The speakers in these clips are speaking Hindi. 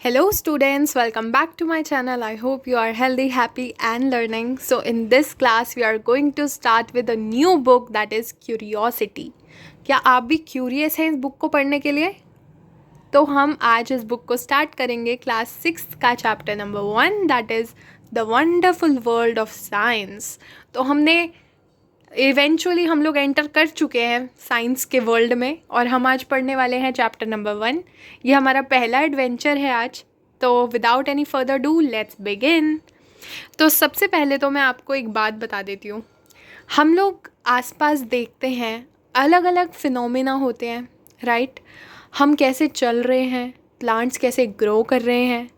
Hello students, welcome back to my channel. I hope you are healthy, happy and learning. So in this class we are going to start with a new book that is Curiosity. क्या आप भी क्यूरियस हैं इस बुक को पढ़ने के लिए? तो हम आज इस बुक को स्टार्ट करेंगे क्लास 6 का chapter number 1 that is the wonderful world of science. तो हमने इवेंचुअली हम लोग एंटर कर चुके हैं साइंस के वर्ल्ड में और हम आज पढ़ने वाले हैं चैप्टर नंबर 1. ये हमारा पहला एडवेंचर है आज. तो without any further do let's begin. तो सबसे पहले तो मैं आपको एक बात बता देती हूँ. हम लोग आसपास देखते हैं अलग अलग फिनोमेना होते हैं, राइट? हम कैसे चल रहे हैं, प्लांट्स कैसे ग्रो कर रहे हैं,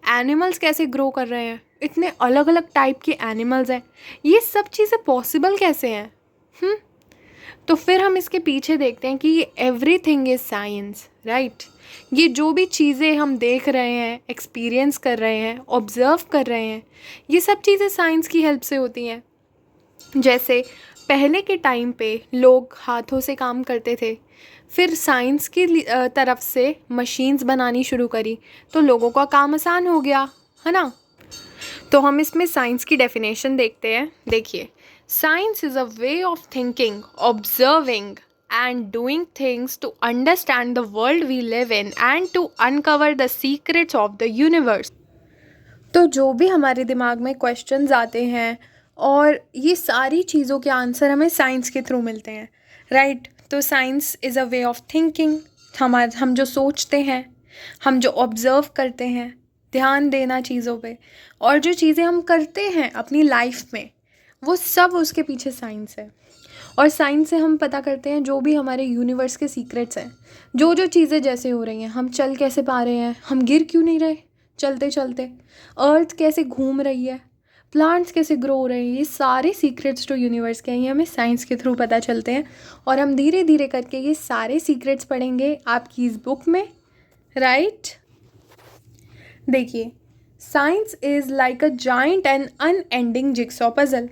एनिमल्स कैसे ग्रो कर रहे हैं, इतने अलग अलग टाइप के एनिमल्स हैं. ये सब चीज़ें पॉसिबल कैसे हैं? तो फिर हम इसके पीछे देखते हैं कि ये एवरीथिंग इज़ साइंस, राइट? ये जो भी चीज़ें हम देख रहे हैं, एक्सपीरियंस कर रहे हैं, ऑब्ज़र्व कर रहे हैं, ये सब चीज़ें साइंस की हेल्प से होती हैं. जैसे पहले के टाइम पे लोग हाथों से काम करते थे, फिर साइंस की तरफ से मशीन्स बनानी शुरू करी तो लोगों का काम आसान हो गया, है ना? तो हम इसमें साइंस की डेफिनेशन देखते हैं. देखिए, science is a way of thinking, observing and doing things to understand the world we live in and to uncover the secrets of the universe. तो जो भी हमारे दिमाग में क्वेश्चंस आते हैं और ये सारी चीज़ों के आंसर हमें साइंस के थ्रू मिलते हैं, राइट? तो science is a way of thinking. हम जो सोचते हैं, हम जो ऑब्ज़र्व करते हैं, ध्यान देना चीज़ों पे, और जो चीज़ें हम करते हैं अपनी लाइफ में, वो सब उसके पीछे साइंस है. और साइंस से हम पता करते हैं जो भी हमारे यूनिवर्स के सीक्रेट्स हैं, जो जो चीज़ें जैसे हो रही हैं, हम चल कैसे पा रहे हैं, हम गिर क्यों नहीं रहे चलते चलते, अर्थ कैसे घूम रही है, प्लांट्स कैसे ग्रो हो रहे हैं, ये सारे सीक्रेट्स जो यूनिवर्स के हैं ये हमें साइंस के थ्रू पता चलते हैं. और हम धीरे धीरे करके ये सारे सीक्रेट्स पढ़ेंगे आपकी इस बुक में, राइट? देखिए, science is like a giant and unending jigsaw puzzle.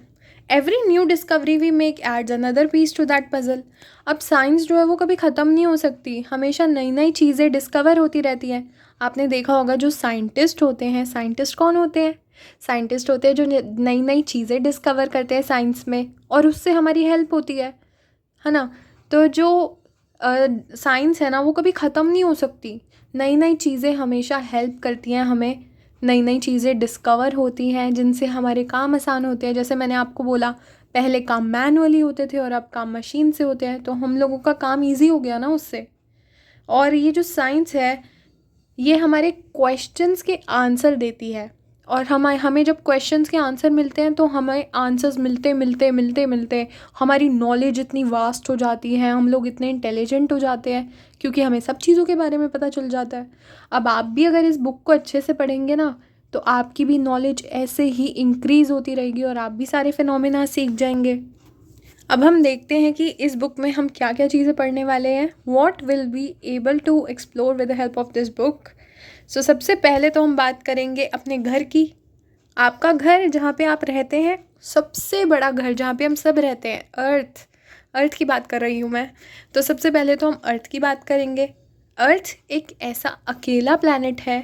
Every new discovery we make adds another piece to that puzzle. अब साइंस जो है वो कभी ख़त्म नहीं हो सकती, हमेशा नई नई चीज़ें डिस्कवर होती रहती हैं. आपने देखा होगा जो साइंटिस्ट होते हैं, साइंटिस्ट कौन होते हैं? साइंटिस्ट होते हैं जो नई नई चीज़ें डिस्कवर करते हैं साइंस में, और उससे हमारी हेल्प होती है ना? तो जो साइंस है ना वो कभी ख़त्म नहीं हो सकती. नई नई चीज़ें हमेशा हेल्प करती हैं हमें, नई नई चीज़ें डिस्कवर होती हैं जिनसे हमारे काम आसान होते हैं. जैसे मैंने आपको बोला, पहले काम मैनुअली होते थे और अब काम मशीन से होते हैं, तो हम लोगों का काम इजी हो गया ना उससे. और ये जो साइंस है ये हमारे क्वेश्चंस के आंसर देती है, और हमें जब क्वेश्चंस के आंसर मिलते हैं तो हमें आंसर्स मिलते मिलते मिलते मिलते हमारी नॉलेज इतनी वास्ट हो जाती है, हम लोग इतने इंटेलिजेंट हो जाते हैं क्योंकि हमें सब चीज़ों के बारे में पता चल जाता है. अब आप भी अगर इस बुक को अच्छे से पढ़ेंगे ना तो आपकी भी नॉलेज ऐसे ही इंक्रीज़ होती रहेगी और आप भी सारे फिनोमेना सीख जाएंगे. अब हम देखते हैं कि इस बुक में हम क्या क्या चीज़ें पढ़ने वाले हैं. What will be able to explore with the help of this book. So सबसे पहले तो हम बात करेंगे अपने घर की. आपका घर जहाँ पे आप रहते हैं, सबसे बड़ा घर जहाँ पे हम सब रहते हैं, अर्थ की बात कर रही हूँ मैं. तो सबसे पहले तो हम अर्थ की बात करेंगे. अर्थ एक ऐसा अकेला प्लैनेट है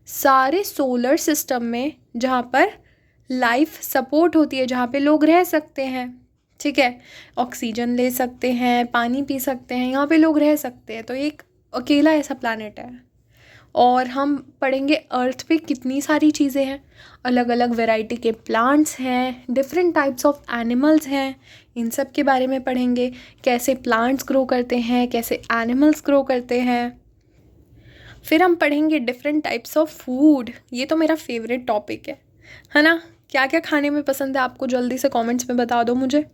सारे सोलर सिस्टम में जहाँ पर लाइफ सपोर्ट होती है, जहाँ पे लोग रह सकते हैं, ठीक है? ऑक्सीजन ले सकते हैं, पानी पी सकते हैं, यहाँ पे लोग रह सकते हैं. तो ये एक अकेला ऐसा प्लैनेट है. और हम पढ़ेंगे अर्थ पे कितनी सारी चीज़ें हैं, अलग अलग वैरायटी के प्लांट्स हैं, डिफरेंट टाइप्स ऑफ एनिमल्स हैं, इन सब के बारे में पढ़ेंगे. कैसे प्लांट्स ग्रो करते हैं, कैसे एनिमल्स ग्रो करते हैं. फिर हम पढ़ेंगे डिफरेंट टाइप्स ऑफ फूड. ये तो मेरा फेवरेट टॉपिक है ना? क्या क्या खाने में पसंद है आपको, जल्दी से कमेंट्स में बता दो मुझे.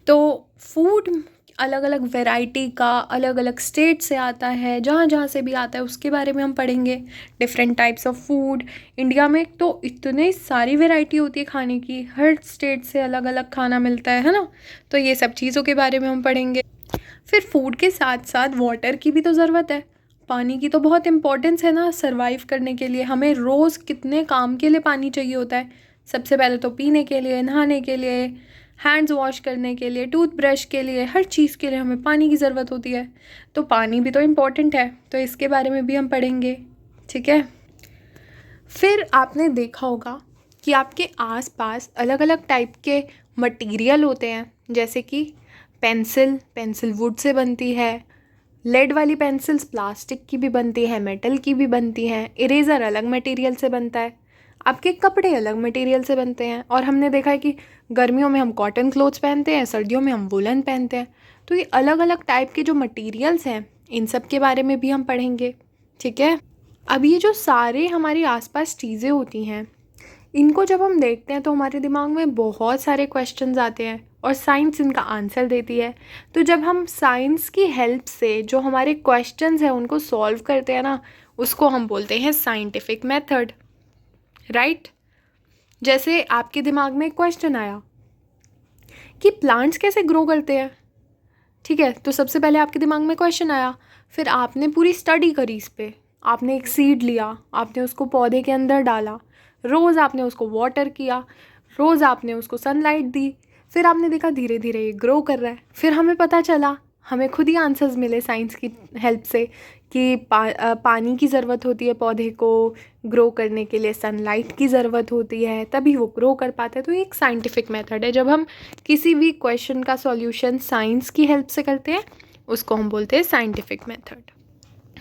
तो फूड अलग अलग वैरायटी का अलग अलग स्टेट से आता है, जहाँ जहाँ से भी आता है उसके बारे में हम पढ़ेंगे. Different types of food. India में तो इतनी सारी वैरायटी होती है खाने की, हर स्टेट से अलग अलग खाना मिलता है ना? तो ये सब चीज़ों के बारे में हम पढ़ेंगे. फिर फूड के साथ साथ वाटर की भी तो ज़रूरत है. पानी की तो बहुत इम्पोर्टेंस है ना सर्वाइव करने के लिए. हमें रोज़ कितने काम के लिए पानी चाहिए होता है. सबसे पहले तो पीने के लिए, नहाने के लिए, हैंड्स वॉश करने के लिए, टूथब्रश के लिए, हर चीज़ के लिए हमें पानी की ज़रूरत होती है. तो पानी भी तो इम्पॉर्टेंट है, तो इसके बारे में भी हम पढ़ेंगे, ठीक है? फिर आपने देखा होगा कि आपके आसपास अलग अलग टाइप के मटेरियल होते हैं, जैसे कि पेंसिल वुड से बनती है, लेड वाली पेंसिल्स प्लास्टिक की भी बनती है, मेटल की भी बनती हैं, इरेज़र अलग मटेरियल से बनता है, आपके कपड़े अलग मटेरियल से बनते हैं। और हमने देखा है कि गर्मियों में हम कॉटन क्लोथ्स पहनते हैं, सर्दियों में हम वुलन पहनते हैं। तो ये अलग अलग टाइप के जो मटेरियल्स हैं, इन सब के बारे में भी हम पढ़ेंगे, ठीक है। अब ये जो सारे हमारे आसपास चीज़ें होती हैं, इनको जब हम देखते हैं तो हमारे दिमाग में बहुत सारे क्वेश्चंस आते हैं और साइंस इनका आंसर देती है। तो जब हम साइंस की हेल्प से जो हमारे क्वेश्चंस हैं उनको सॉल्व करते हैं ना, उसको हम बोलते हैं साइंटिफिक मेथड, राइट। जैसे आपके दिमाग में एक क्वेश्चन आया कि प्लांट्स कैसे ग्रो करते हैं, ठीक है। तो सबसे पहले आपके दिमाग में क्वेश्चन आया, फिर आपने पूरी स्टडी करी इस पर, आपने एक सीड लिया, आपने उसको पौधे के अंदर डाला, रोज़ आपने उसको वाटर किया, रोज़ आपने उसको सनलाइट दी, फिर आपने देखा धीरे धीरे ये ग्रो कर रहा है। फिर हमें पता चला, हमें खुद ही आंसर्स मिले साइंस की हेल्प से कि पानी की ज़रूरत होती है पौधे को ग्रो करने के लिए, सनलाइट की ज़रूरत होती है, तभी वो ग्रो कर पाता है। तो ये एक साइंटिफिक मेथड है। जब हम किसी भी क्वेश्चन का सॉल्यूशन साइंस की हेल्प से करते हैं, उसको हम बोलते हैं साइंटिफिक मेथड।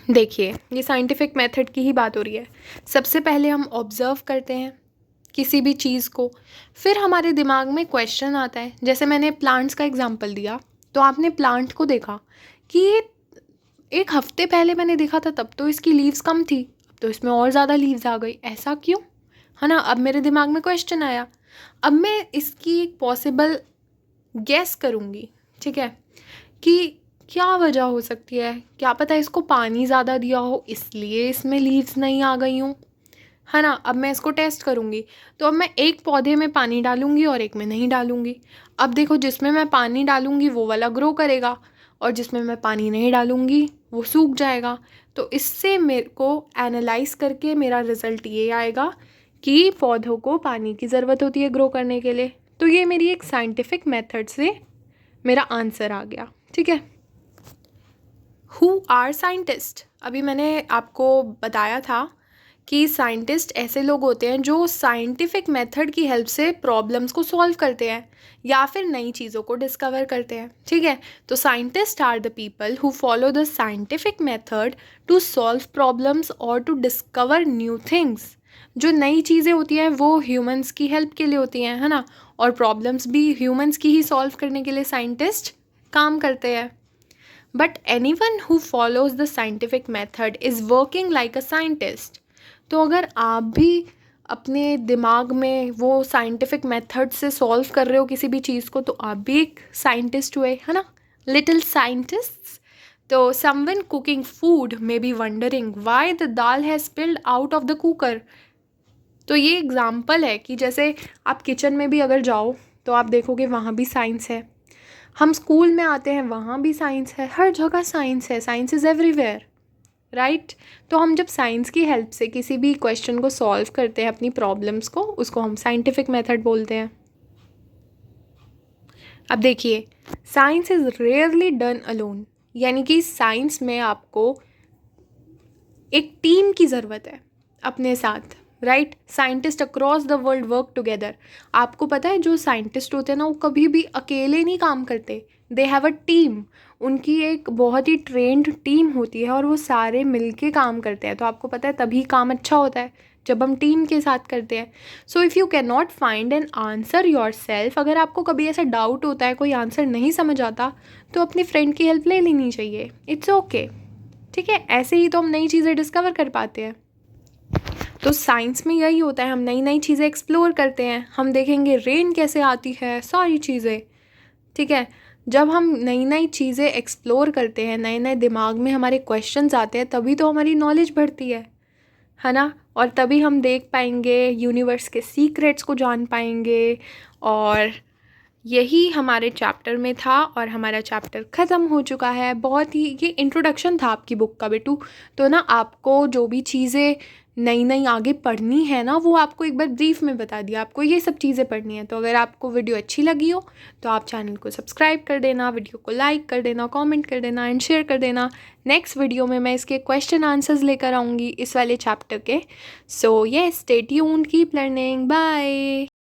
देखिए, ये साइंटिफिक मेथड की ही बात हो रही है। सबसे पहले हम ऑब्ज़र्व करते हैं किसी भी चीज़ को, फिर हमारे दिमाग में क्वेश्चन आता है। जैसे मैंने प्लांट्स का एग्जांपल दिया, तो आपने प्लांट को देखा कि ये एक हफ्ते पहले मैंने देखा था तब तो इसकी लीव्स कम थी, अब तो इसमें और ज़्यादा लीव्स आ गई, ऐसा क्यों, है ना। अब मेरे दिमाग में क्वेश्चन आया, अब मैं इसकी एक पॉसिबल गेस करूँगी, ठीक है, कि क्या वजह हो सकती है। क्या पता इसको पानी ज़्यादा दिया हो इसलिए इसमें लीव्स नहीं आ गई हूँ, है ना। अब मैं इसको टेस्ट करूँगी, तो अब मैं एक पौधे में पानी डालूँगी और एक में नहीं डालूँगी। अब देखो, जिसमें मैं पानी डालूँगी वो वाला ग्रो करेगा और जिसमें मैं पानी नहीं डालूँगी वो सूख जाएगा। तो इससे मेरे को एनालाइज करके मेरा रिज़ल्ट ये आएगा कि पौधों को पानी की ज़रूरत होती है ग्रो करने के लिए। तो ये मेरी एक साइंटिफिक मेथड से मेरा आंसर आ गया, ठीक है। हु आर साइंटिस्ट, अभी मैंने आपको बताया था कि साइंटिस्ट ऐसे लोग होते हैं जो साइंटिफिक मेथड की हेल्प से प्रॉब्लम्स को सॉल्व करते हैं या फिर नई चीज़ों को डिस्कवर करते हैं, ठीक है। तो scientist are the people who follow the scientific method to solve problems और टू डिस्कवर न्यू थिंग्स। जो नई चीज़ें होती हैं वो ह्यूमंस की हेल्प के लिए होती हैं, है ना, और प्रॉब्लम्स भी ह्यूमंस की ही सॉल्व करने के लिए साइंटिस्ट काम करते हैं। But anyone who follows the scientific method is working like a scientist. तो अगर आप भी अपने दिमाग में वो साइंटिफिक मेथड से सॉल्व कर रहे हो किसी भी चीज़ को, तो आप भी एक साइंटिस्ट हुए, है ना, लिटिल साइंटिस्ट्स। तो someone cooking food may be wondering why the dal has spilled out of the cooker. तो ये एग्जाम्पल है कि जैसे आप किचन में भी अगर जाओ तो आप देखोगे वहाँ भी साइंस है, हम स्कूल में आते हैं वहाँ भी साइंस है, हर जगह साइंस है, साइंस इज़ एवरीवेयर, राइट। तो हम जब साइंस की हेल्प से किसी भी क्वेश्चन को सॉल्व करते हैं अपनी प्रॉब्लम्स को, उसको हम साइंटिफिक मेथड बोलते हैं। अब देखिए, science is rarely done alone, यानी कि साइंस में आपको एक टीम की ज़रूरत है अपने साथ, right. Scientist across the world work together. आपको पता है जो साइंटिस्ट होते हैं ना, वो कभी भी अकेले नहीं काम करते, दे हैव अ टीम। उनकी एक बहुत ही ट्रेंड टीम होती है और वो सारे मिलके काम करते हैं। तो आपको पता है तभी काम अच्छा होता है जब हम टीम के साथ करते हैं। So if you can not find an answer your self, अगर आपको कभी ऐसा डाउट होता है, कोई आंसर नहीं समझ आता, तो अपनी फ्रेंड की हेल्प ले लेनी चाहिए, इट्स ओके, ठीक है। ऐसे ही तो हम नई चीज़ें डिस्कवर कर पाते हैं। तो साइंस में यही होता है, हम नई नई चीज़ें एक्सप्लोर करते हैं, हम देखेंगे रेन कैसे आती है, सारी चीज़ें, ठीक है। जब हम नई नई चीज़ें एक्सप्लोर करते हैं, नए नए दिमाग में हमारे क्वेश्चंस आते हैं, तभी तो हमारी नॉलेज बढ़ती है ना। और तभी हम देख पाएंगे यूनिवर्स के सीक्रेट्स को जान पाएंगे और यही हमारे चैप्टर में था और हमारा चैप्टर ख़त्म हो चुका है। बहुत ही ये इंट्रोडक्शन था आपकी बुक का बेटू। तो ना आपको जो भी चीज़ें नई नई आगे पढ़नी है ना, वो आपको एक बार ब्रीफ में बता दिया, आपको ये सब चीज़ें पढ़नी है। तो अगर आपको वीडियो अच्छी लगी हो तो आप चैनल को सब्सक्राइब कर देना, वीडियो को लाइक कर देना, कमेंट कर देना एंड शेयर कर देना। नेक्स्ट वीडियो में मैं इसके क्वेश्चन आंसर्स लेकर आऊँगी इस वाले चैप्टर के। सो ये stay tuned, keep learning, bye.